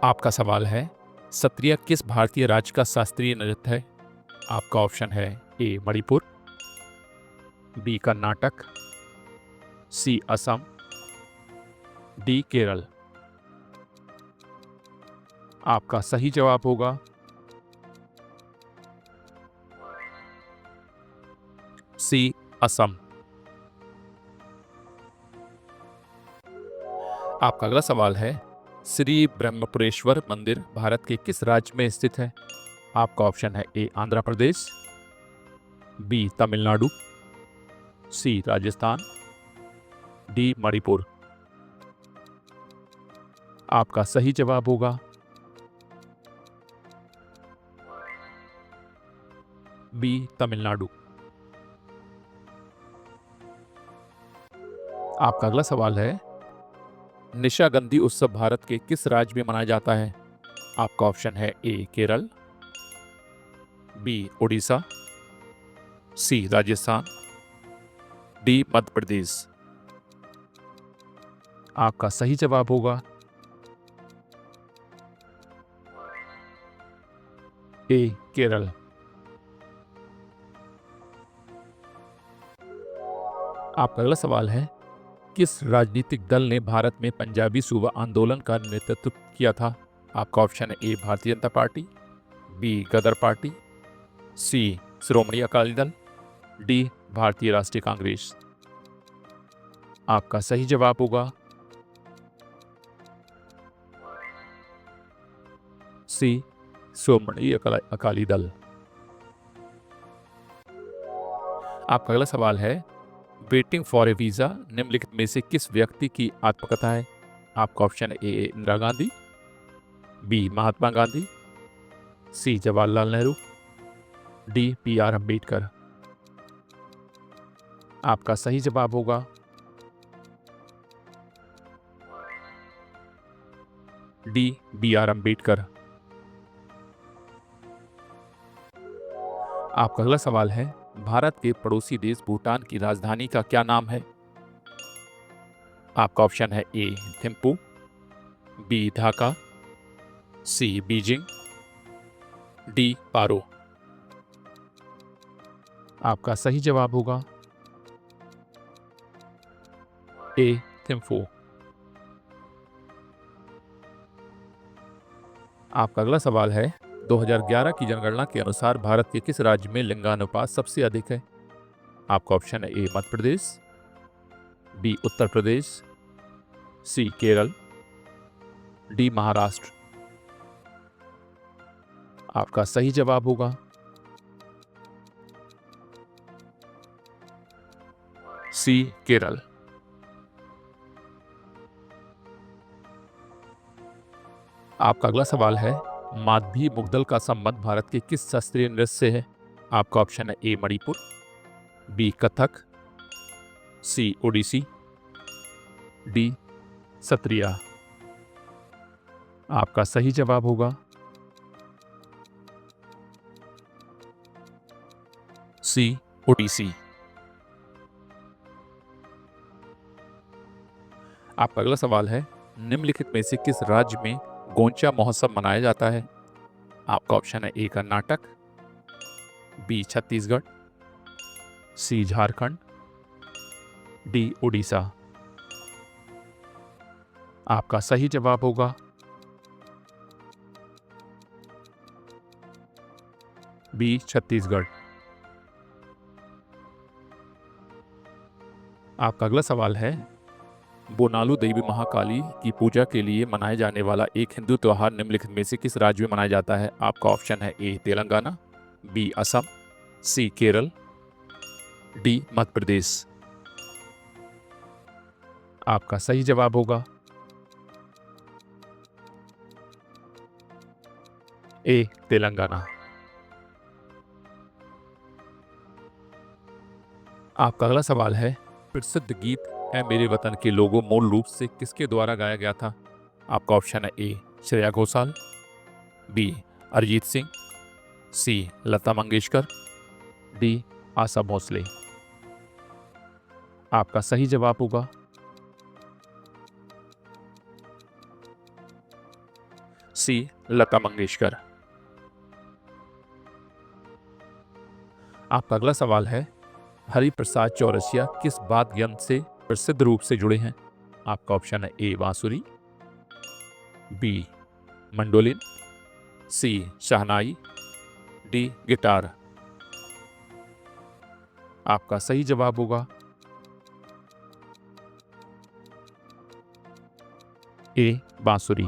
आपका सवाल है, सत्रिया किस भारतीय राज्य का शास्त्रीय नृत्य है? आपका ऑप्शन है ए मणिपुर, बी कर्नाटक, सी असम, डी केरल। आपका सही जवाब होगा सी असम। आपका अगला सवाल है, श्री ब्रह्मपुरेश्वर मंदिर भारत के किस राज्य में स्थित है? आपका ऑप्शन है ए आंध्र प्रदेश, बी तमिलनाडु, सी राजस्थान, डी मणिपुर। आपका सही जवाब होगा बी तमिलनाडु। आपका अगला सवाल है, निशागंधी उत्सव भारत के किस राज्य में मनाया जाता है? आपका ऑप्शन है ए केरल, बी उड़ीसा, सी राजस्थान, डी मध्य प्रदेश। आपका सही जवाब होगा ए केरल। आपका अगला सवाल है, किस राजनीतिक दल ने भारत में पंजाबी सूबा आंदोलन का नेतृत्व किया था? आपका ऑप्शन है ए भारतीय जनता पार्टी, बी गदर पार्टी, सी श्रोमणी अकाली दल, डी भारतीय राष्ट्रीय कांग्रेस। आपका सही जवाब होगा सी श्रोमणी अकाली दल। आपका अगला सवाल है, वेटिंग फॉर ए वीजा निम्नलिखित में से किस व्यक्ति की आत्मकथा है? आपका ऑप्शन है A Indira Gandhi, B Mahatma Gandhi, C Jawaharlal Nehru, D P R Ambedkar. आपका सही जवाब होगा डी बी आर अम्बेडकर। आपका अगला सवाल है, भारत के पड़ोसी देश भूटान की राजधानी का क्या नाम है? आपका ऑप्शन है ए थिम्पू, बी ढाका, सी बीजिंग, डी पारो। आपका सही जवाब होगा ए थिम्पू। आपका अगला सवाल है, 2011 की जनगणना के अनुसार भारत के किस राज्य में लिंगानुपात सबसे अधिक है? आपका ऑप्शन है ए मध्य प्रदेश, बी उत्तर प्रदेश, सी केरल, डी महाराष्ट्र। आपका सही जवाब होगा सी केरल। आपका अगला सवाल है, माधवी मुग्दल का संबंध भारत के किस शास्त्रीय नृत्य से है? आपका ऑप्शन है ए मणिपुर, बी कथक, सी ओडिसी, डी सत्रिया। आपका सही जवाब होगा सी ओडिसी। आपका अगला सवाल है, निम्नलिखित में से किस राज्य में गोंचा महोत्सव मनाया जाता है? आपका ऑप्शन है ए कर्नाटक, बी छत्तीसगढ़, सी झारखंड, डी उड़ीसा। आपका सही जवाब होगा बी छत्तीसगढ़। आपका अगला सवाल है, बोनालू देवी महाकाली की पूजा के लिए मनाए जाने वाला एक हिंदू त्योहार निम्नलिखित में से किस राज्य में मनाया जाता है? आपका ऑप्शन है ए तेलंगाना, बी असम, सी केरल, डी मध्य प्रदेश। आपका सही जवाब होगा ए तेलंगाना। आपका अगला सवाल है, प्रसिद्ध गीत है मेरे वतन के लोगों मूल रूप से किसके द्वारा गाया गया था? आपका ऑप्शन है ए श्रेया घोषाल, बी अरिजीत सिंह, सी लता मंगेशकर, डी आशा भोसले। आपका सही जवाब होगा सी लता मंगेशकर। आपका अगला सवाल है, हरिप्रसाद चौरसिया किस वाद्य यंत्र से प्रसिद्ध रूप से जुड़े हैं? आपका ऑप्शन है ए बांसुरी, बी मंडोलिन, सी शहनाई, डी गिटार। आपका सही जवाब होगा ए बांसुरी।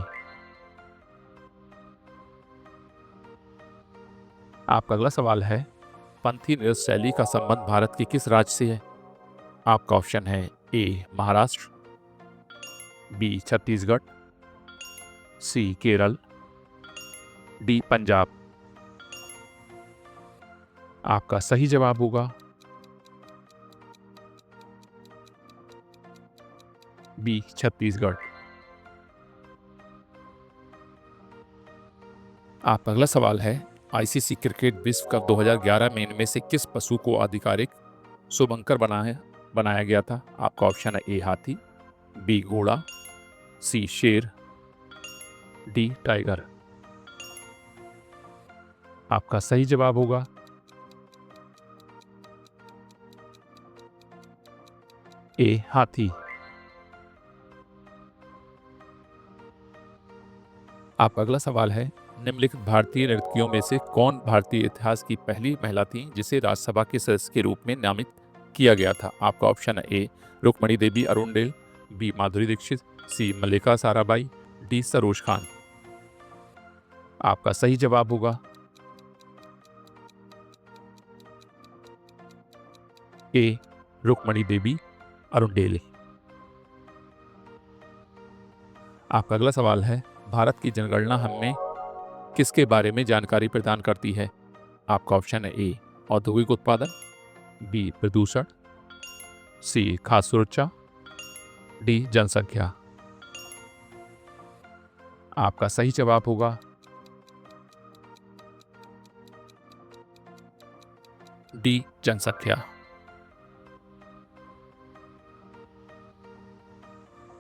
आपका अगला सवाल है, पंथी नृत्य शैली का संबंध भारत के किस राज्य से है? आपका ऑप्शन है ए महाराष्ट्र, बी छत्तीसगढ़, सी केरल, डी पंजाब। आपका सही जवाब होगा बी छत्तीसगढ़। आपका अगला सवाल है, आईसीसी क्रिकेट विश्व कप 2011 में इनमें से किस पशु को आधिकारिक शुभंकर बनाया गया था? आपका ऑप्शन है ए हाथी, बी घोड़ा, सी शेर, डी टाइगर। आपका सही जवाब होगा ए हाथी। आपका अगला सवाल है, निम्नलिखित भारतीय नर्तकियों में से कौन भारतीय इतिहास की पहली महिला थी जिसे राज्यसभा के सदस्य के रूप में नामित किया गया था? आपका ऑप्शन है ए रुक्मणी देवी अरुणडेल, बी माधुरी दीक्षित, सी मल्लिका साराभाई, डी सरोज खान। आपका सही जवाब होगा ए रुक्मणी देवी अरुणडेल। आपका अगला सवाल है, भारत की जनगणना हमें किसके बारे में जानकारी प्रदान करती है? आपका ऑप्शन है ए औद्योगिक उत्पादन, बी प्रदूषण, सी खाद्य सुरक्षा, डी जनसंख्या। आपका सही जवाब होगा डी जनसंख्या।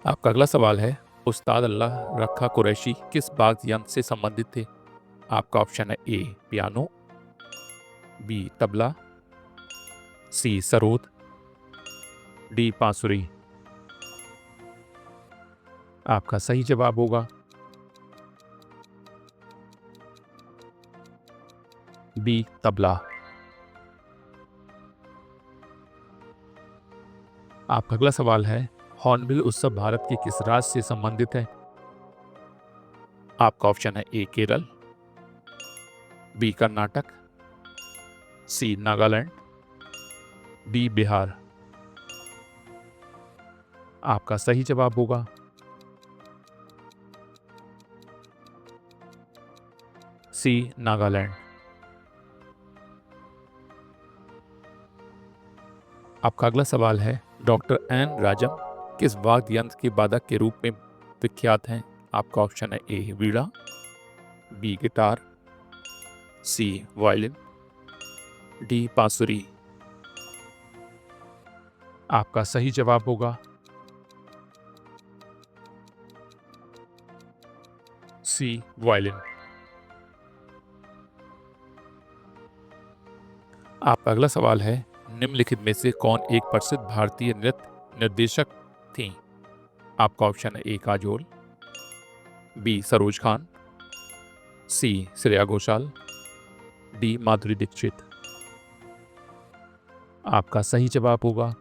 आपका अगला सवाल है, उस्ताद अल्लाह रखा कुरैशी किस वाद्य यंत्र से संबंधित थे? आपका ऑप्शन है ए पियानो, बी तबला, सी सरोद, डी बांसुरी। आपका सही जवाब होगा बी तबला। आपका अगला सवाल है, हॉर्नबिल उत्सव भारत के किस राज्य से संबंधित है? आपका ऑप्शन है ए केरल, बी कर्नाटक, सी नागालैंड, डी बिहार। आपका सही जवाब होगा सी नागालैंड। आपका अगला सवाल है, डॉक्टर एन राजम किस वाद्य यंत्र के वादक के रूप में विख्यात हैं? आपका ऑप्शन है ए वीणा, बी गिटार, सी वायलिन, डी बांसुरी। आपका सही जवाब होगा सी वायलिन। आपका अगला सवाल है, निम्नलिखित में से कौन एक प्रसिद्ध भारतीय नृत्य निर्देशक थी? आपका ऑप्शन है ए काजोल, बी सरोज खान, सी श्रेया घोषाल, डी माधुरी दीक्षित। आपका सही जवाब होगा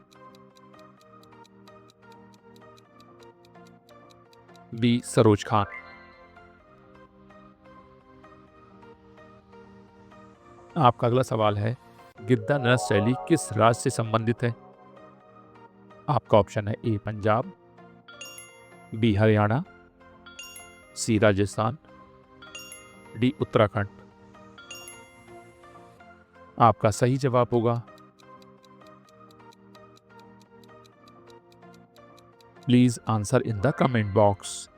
बी सरोज खान। आपका अगला सवाल है, गिद्दा नृत्य शैली किस राज्य से संबंधित है? आपका ऑप्शन है ए पंजाब, बी हरियाणा, सी राजस्थान, डी उत्तराखंड। आपका सही जवाब होगा please answer in the comment box.